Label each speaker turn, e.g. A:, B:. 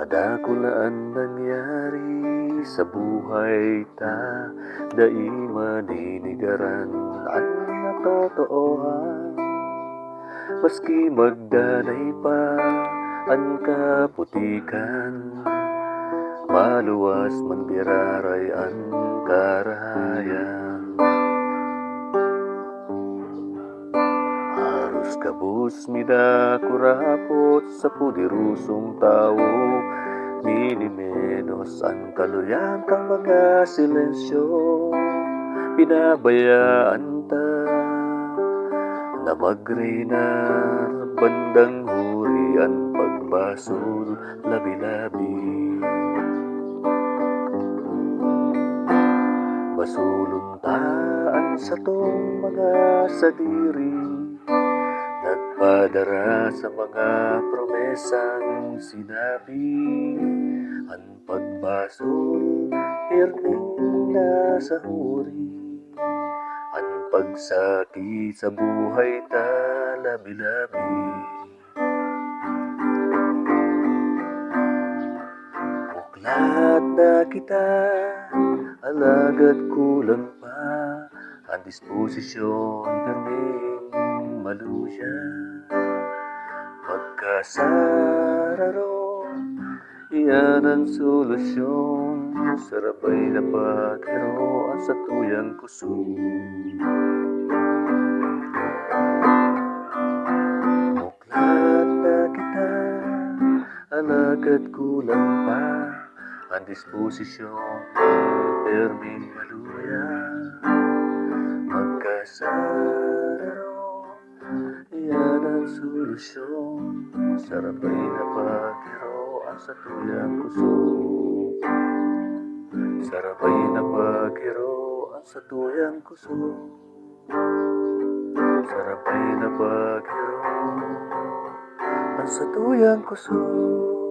A: Kadakulaan nangyari sa buhay ta, dai maninigaran ang natotoohan. Maski magdanay pa ang kaputikan, maluwas man biraray ang karahayan. Harus kabus mida kurapot sa pudirusong tao, minimenos ang kaluyan kang mga silensyo. Pinabayaan ta na mag-reynar, bandang huri ang pagbasol, labi-labi. Basuluntaan sa tong mga sadiri, nagpadara sa mga promesang sinabi. Ang pagbasol, pirming nasa huri, ang pagsaki sa buhay ta, labi-labi. Buklat na kita, alagad kulang pa ang disposisyon, pirming maluya. Magkasararo, iyan ang solusyon, sarabay na paghiro ang satuyang kusog. Buklat na kita, alagad kulang pa ang disposisyon, pirming maluya. Magkasararo, iyan ang solusyon, sarabay na paghiro ang satuyang kusog. Sarabay na paghiro ang satuyang kusog. Sarabay na paghiro ang satuyang kusog.